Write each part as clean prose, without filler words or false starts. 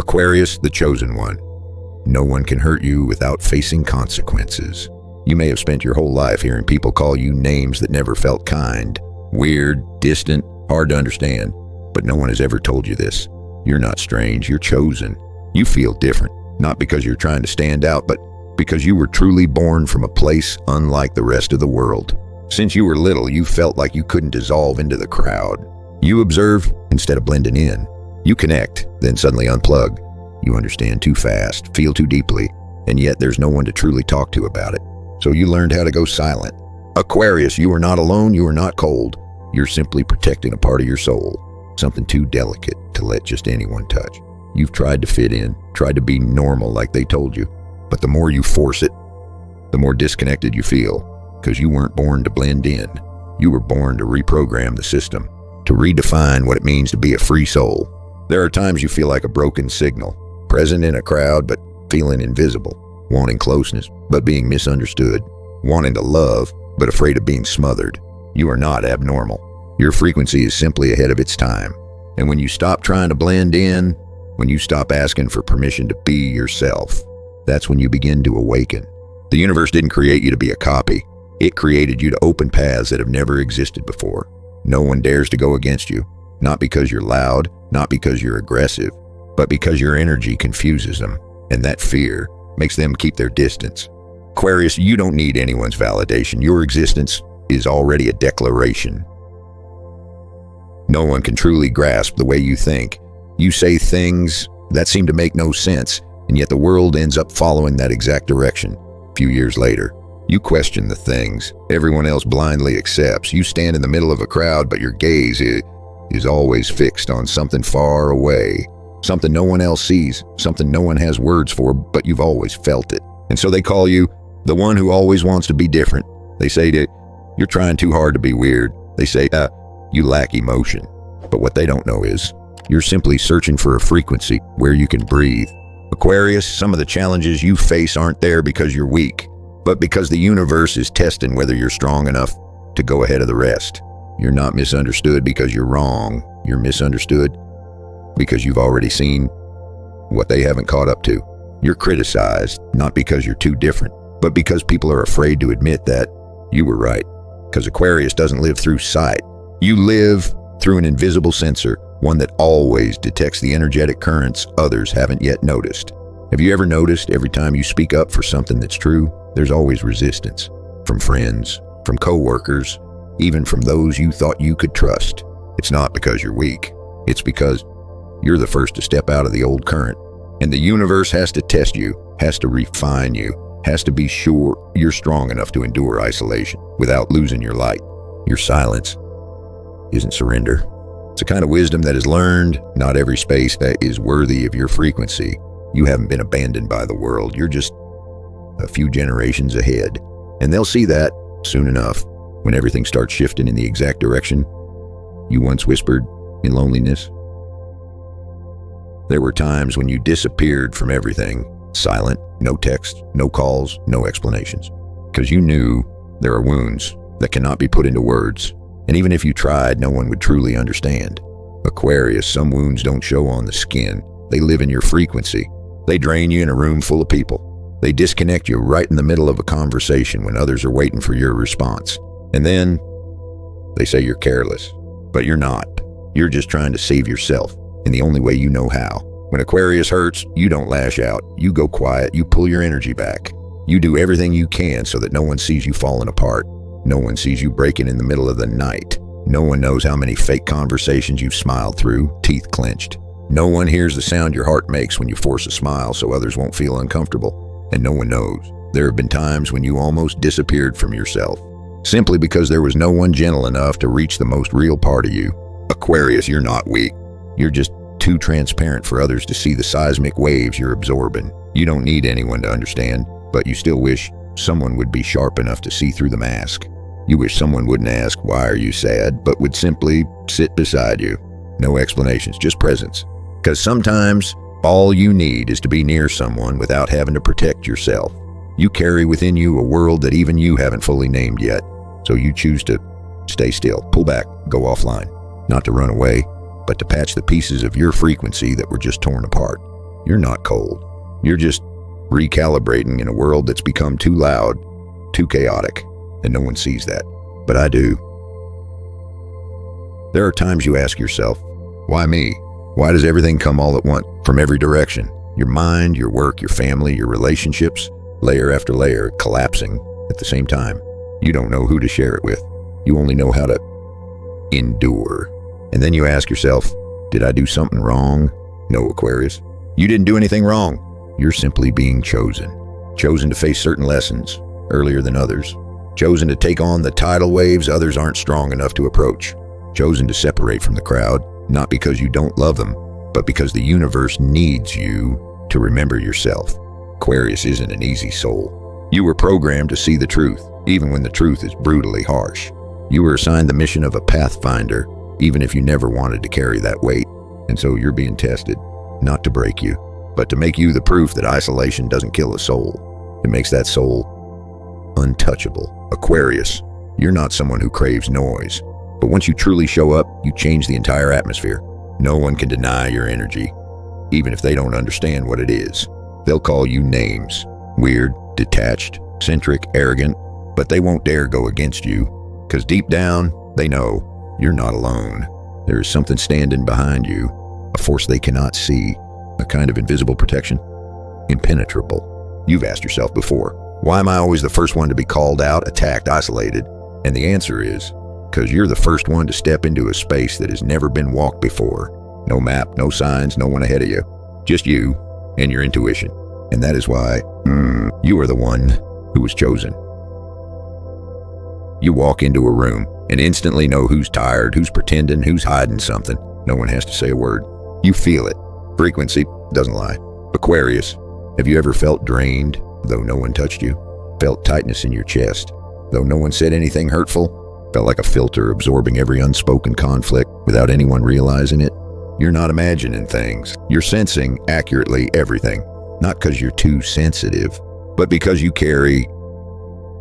Aquarius, the chosen one. No one can hurt you without facing consequences. You may have spent your whole life hearing people call you names that never felt kind, weird, distant, hard to understand, but no one has ever told you this. You're not strange, you're chosen. You feel different, not because you're trying to stand out, but because you were truly born from a place unlike the rest of the world. Since you were little, you felt like you couldn't dissolve into the crowd. You observe instead of blending in. You connect, then suddenly unplug. You understand too fast, feel too deeply, and yet there's no one to truly talk to about it. So you learned how to go silent. Aquarius, you are not alone, you are not cold. You're simply protecting a part of your soul, something too delicate to let just anyone touch. You've tried to fit in, tried to be normal like they told you, but the more you force it, the more disconnected you feel, because you weren't born to blend in. You were born to reprogram the system, to redefine what it means to be a free soul. There are times you feel like a broken signal, present in a crowd but feeling invisible, wanting closeness but being misunderstood, wanting to love but afraid of being smothered. You are not abnormal. Your frequency is simply ahead of its time. And when you stop trying to blend in, when you stop asking for permission to be yourself, that's when you begin to awaken. The universe didn't create you to be a copy. It created you to open paths that have never existed before. No one dares to go against you, not because you're loud, not because you're aggressive, but because your energy confuses them, and that fear makes them keep their distance. Aquarius, you don't need anyone's validation. Your existence is already a declaration. No one can truly grasp the way you think. You say things that seem to make no sense, and yet the world ends up following that exact direction. A few years later, you question the things everyone else blindly accepts. You stand in the middle of a crowd, but your gaze is always fixed on something far away, something no one else sees, something no one has words for, but you've always felt it. And so they call you the one who always wants to be different. They say that you're trying too hard to be weird. They say you lack emotion. But what they don't know is you're simply searching for a frequency where you can breathe. Aquarius, some of the challenges you face aren't there because you're weak, but because the universe is testing whether you're strong enough to go ahead of the rest. You're not misunderstood because you're wrong. You're misunderstood because you've already seen what they haven't caught up to. You're criticized, not because you're too different, but because people are afraid to admit that you were right. Because Aquarius doesn't live through sight. You live through an invisible sensor, one that always detects the energetic currents others haven't yet noticed. Have you ever noticed every time you speak up for something that's true, there's always resistance? From friends, from co-workers, even from those you thought you could trust. It's not because you're weak. It's because you're the first to step out of the old current. And the universe has to test you, has to refine you, has to be sure you're strong enough to endure isolation without losing your light. Your silence isn't surrender. It's a kind of wisdom that is learned. Not every space that is worthy of your frequency. You haven't been abandoned by the world. You're just a few generations ahead. And they'll see that soon enough when everything starts shifting in the exact direction you once whispered in loneliness. There were times when you disappeared from everything, silent, no text, no calls, no explanations, because you knew there are wounds that cannot be put into words. And even if you tried, no one would truly understand. Aquarius, some wounds don't show on the skin. They live in your frequency. They drain you in a room full of people. They disconnect you right in the middle of a conversation when others are waiting for your response. And then they say you're careless, but you're not. You're just trying to save yourself in the only way you know how. When Aquarius hurts, you don't lash out. You go quiet. You pull your energy back. You do everything you can so that no one sees you falling apart. No one sees you breaking in the middle of the night. No one knows how many fake conversations you've smiled through, teeth clenched. No one hears the sound your heart makes when you force a smile so others won't feel uncomfortable. And no one knows there have been times when you almost disappeared from yourself, simply because there was no one gentle enough to reach the most real part of you. Aquarius, you're not weak. You're just too transparent for others to see the seismic waves you're absorbing. You don't need anyone to understand, but you still wish someone would be sharp enough to see through the mask. You wish someone wouldn't ask, "Why are you sad?" but would simply sit beside you. No explanations, just presence. Because sometimes all you need is to be near someone without having to protect yourself. You carry within you a world that even you haven't fully named yet. So you choose to stay still, pull back, go offline. Not to run away, but to patch the pieces of your frequency that were just torn apart. You're not cold. You're just recalibrating in a world that's become too loud, too chaotic, and no one sees that. But I do. There are times you ask yourself, why me? Why does everything come all at once from every direction? Your mind, your work, your family, your relationships, layer after layer, collapsing at the same time. You don't know who to share it with. You only know how to endure. And then you ask yourself, did I do something wrong? No, Aquarius. You didn't do anything wrong. You're simply being chosen. Chosen to face certain lessons earlier than others. Chosen to take on the tidal waves others aren't strong enough to approach. Chosen to separate from the crowd, not because you don't love them, but because the universe needs you to remember yourself. Aquarius isn't an easy soul. You were programmed to see the truth, even when the truth is brutally harsh. You were assigned the mission of a pathfinder, even if you never wanted to carry that weight. And so you're being tested, not to break you, but to make you the proof that isolation doesn't kill a soul. It makes that soul untouchable. Aquarius, you're not someone who craves noise. But once you truly show up, you change the entire atmosphere. No one can deny your energy, even if they don't understand what it is. They'll call you names, weird, detached, eccentric, arrogant, but they won't dare go against you, because deep down, they know you're not alone. There is something standing behind you, a force they cannot see, a kind of invisible protection, impenetrable. You've asked yourself before, why am I always the first one to be called out, attacked, isolated? And the answer is, because you're the first one to step into a space that has never been walked before. No map, no signs, no one ahead of you. Just you and your intuition. And that is why you are the one who was chosen. You walk into a room and instantly know who's tired, who's pretending, who's hiding something. No one has to say a word. You feel it. Frequency doesn't lie. Aquarius, have you ever felt drained, though no one touched you? Felt tightness in your chest, though no one said anything hurtful? Felt like a filter absorbing every unspoken conflict without anyone realizing it? You're not imagining things. You're sensing accurately everything. Not because you're too sensitive, but because you carry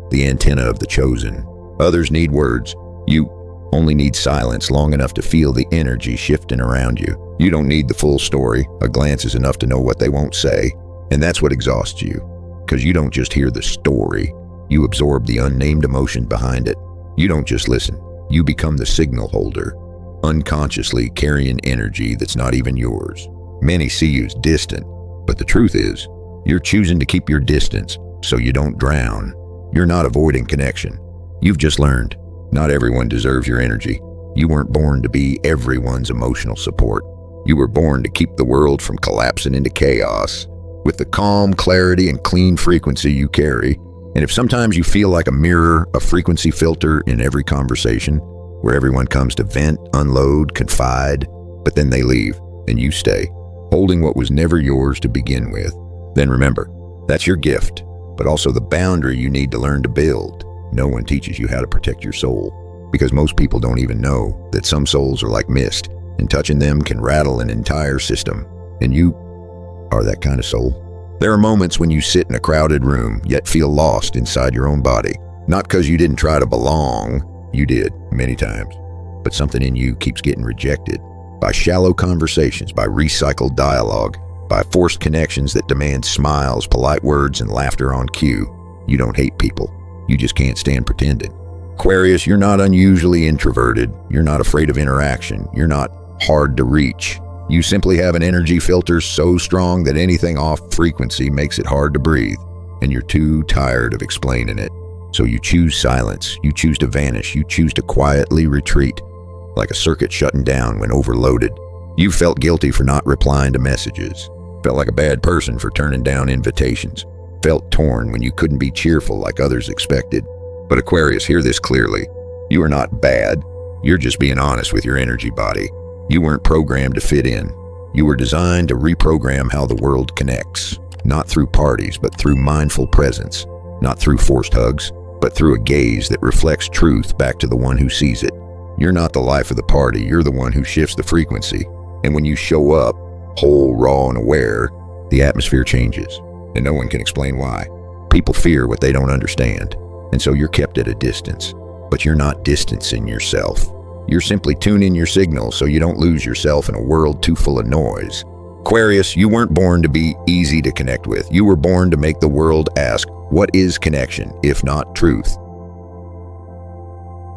the antenna of the chosen. Others need words. You only need silence long enough to feel the energy shifting around you. You don't need the full story. A glance is enough to know what they won't say. And that's what exhausts you. Because you don't just hear the story. You absorb the unnamed emotion behind it. You don't just listen. You become the signal holder, unconsciously carrying energy that's not even yours. Many see you as distant, but the truth is, you're choosing to keep your distance so you don't drown. You're not avoiding connection. You've just learned, not everyone deserves your energy. You weren't born to be everyone's emotional support. You were born to keep the world from collapsing into chaos with the calm, clarity, and clean frequency you carry. And if sometimes you feel like a mirror, a frequency filter in every conversation, where everyone comes to vent, unload, confide, but then they leave, and you stay, holding what was never yours to begin with, then remember, that's your gift, but also the boundary you need to learn to build. No one teaches you how to protect your soul, because most people don't even know that some souls are like mist, and touching them can rattle an entire system, and you are that kind of soul. There are moments when you sit in a crowded room, yet feel lost inside your own body. Not because you didn't try to belong, you did, many times. But something in you keeps getting rejected. By shallow conversations, by recycled dialogue, by forced connections that demand smiles, polite words, and laughter on cue. You don't hate people. You just can't stand pretending. Aquarius, you're not unusually introverted. You're not afraid of interaction. You're not hard to reach. You simply have an energy filter so strong that anything off frequency makes it hard to breathe, and you're too tired of explaining it. So you choose silence, you choose to vanish, you choose to quietly retreat, like a circuit shutting down when overloaded. You felt guilty for not replying to messages, felt like a bad person for turning down invitations, felt torn when you couldn't be cheerful like others expected. But Aquarius, hear this clearly. You are not bad. You're just being honest with your energy body. You weren't programmed to fit in. You were designed to reprogram how the world connects, not through parties, but through mindful presence, not through forced hugs, but through a gaze that reflects truth back to the one who sees it. You're not the life of the party, you're the one who shifts the frequency. And when you show up, whole, raw, and aware, the atmosphere changes, and no one can explain why. People fear what they don't understand, and so you're kept at a distance. But you're not distancing yourself. You're simply tuning your signal so you don't lose yourself in a world too full of noise. Aquarius, you weren't born to be easy to connect with. You were born to make the world ask, what is connection, if not truth?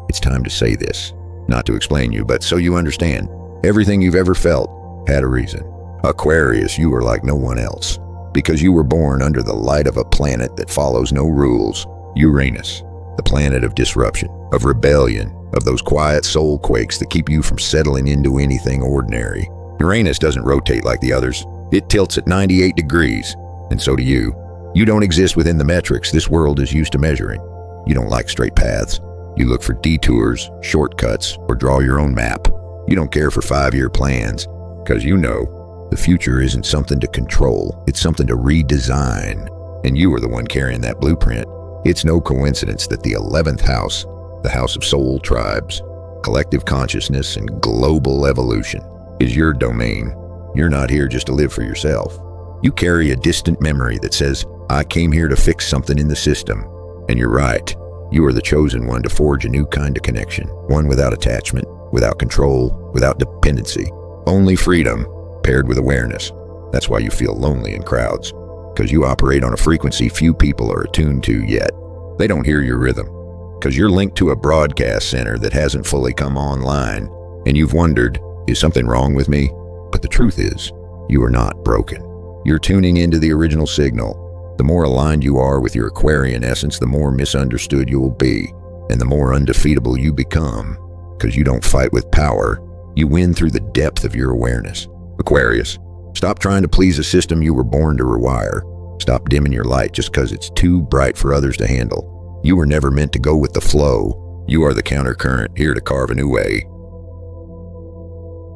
It's time to say this, not to explain you, but so you understand. Everything you've ever felt had a reason. Aquarius, you are like no one else, because you were born under the light of a planet that follows no rules, Uranus, the planet of disruption, of rebellion, of those quiet soul quakes that keep you from settling into anything ordinary. Uranus doesn't rotate like the others. It tilts at 98 degrees, and so do you. You don't exist within the metrics this world is used to measuring. You don't like straight paths. You look for detours, shortcuts, or draw your own map. You don't care for 5-year plans, because you know the future isn't something to control, it's something to redesign, and you are the one carrying that blueprint. It's no coincidence that the 11th house, the house of soul tribes, collective consciousness, and global evolution, is your domain. You're not here just to live for yourself. You carry a distant memory that says, I came here to fix something in the system. And you're right. You are the chosen one to forge a new kind of connection, one without attachment, without control, without dependency. Only freedom, paired with awareness. That's why you feel lonely in crowds, because you operate on a frequency few people are attuned to yet. They don't hear your rhythm, because you're linked to a broadcast center that hasn't fully come online, and you've wondered, is something wrong with me? But the truth is, you are not broken. You're tuning into the original signal. The more aligned you are with your Aquarian essence, the more misunderstood you will be, and the more undefeatable you become, because you don't fight with power, you win through the depth of your awareness. Aquarius, stop trying to please a system you were born to rewire. Stop dimming your light just because it's too bright for others to handle. You were never meant to go with the flow. You are the countercurrent, here to carve a new way.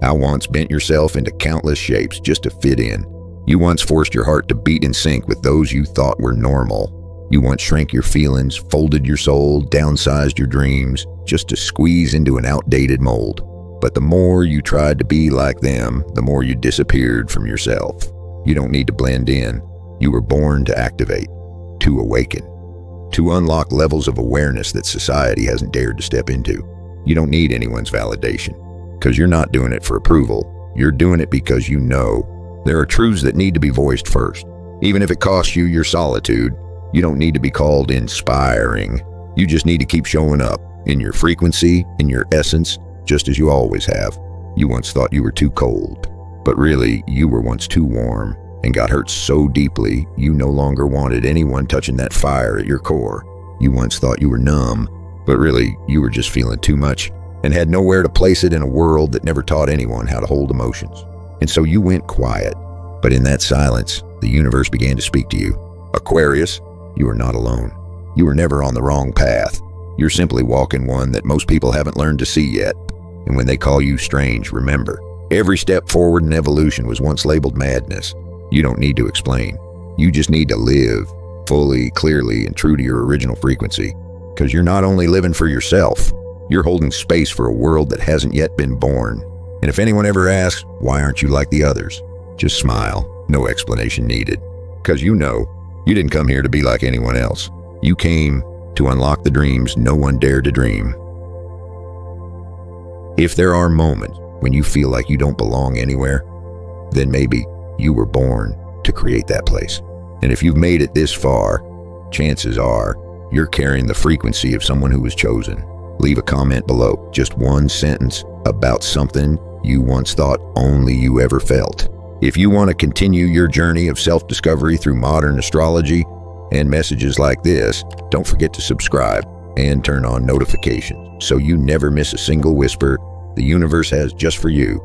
I once bent yourself into countless shapes just to fit in. You once forced your heart to beat in sync with those you thought were normal. You once shrank your feelings, folded your soul, downsized your dreams, just to squeeze into an outdated mold. But the more you tried to be like them, the more you disappeared from yourself. You don't need to blend in. You were born to activate, to awaken, to unlock levels of awareness that society hasn't dared to step into. You don't need anyone's validation, because you're not doing it for approval. You're doing it because you know there are truths that need to be voiced first. Even if it costs you your solitude, you don't need to be called inspiring. You just need to keep showing up in your frequency, in your essence, just as you always have. You once thought you were too cold, but really you were once too warm and got hurt so deeply you no longer wanted anyone touching that fire at your core. You once thought you were numb, but really you were just feeling too much and had nowhere to place it in a world that never taught anyone how to hold emotions. And so you went quiet, but in that silence, the universe began to speak to you. Aquarius, you are not alone. You are never on the wrong path. You're simply walking one that most people haven't learned to see yet. And when they call you strange, remember, every step forward in evolution was once labeled madness. You don't need to explain. You just need to live fully, clearly, and true to your original frequency. Because you're not only living for yourself, you're holding space for a world that hasn't yet been born. And if anyone ever asks, why aren't you like the others? Just smile, no explanation needed. Because you know, you didn't come here to be like anyone else. You came to unlock the dreams no one dared to dream. If there are moments when you feel like you don't belong anywhere, then maybe you were born to create that place. And if you've made it this far, chances are you're carrying the frequency of someone who was chosen. Leave a comment below, just one sentence about something you once thought only you ever felt. If you want to continue your journey of self-discovery through modern astrology and messages like this, don't forget to subscribe and turn on notifications so you never miss a single whisper the universe has just for you.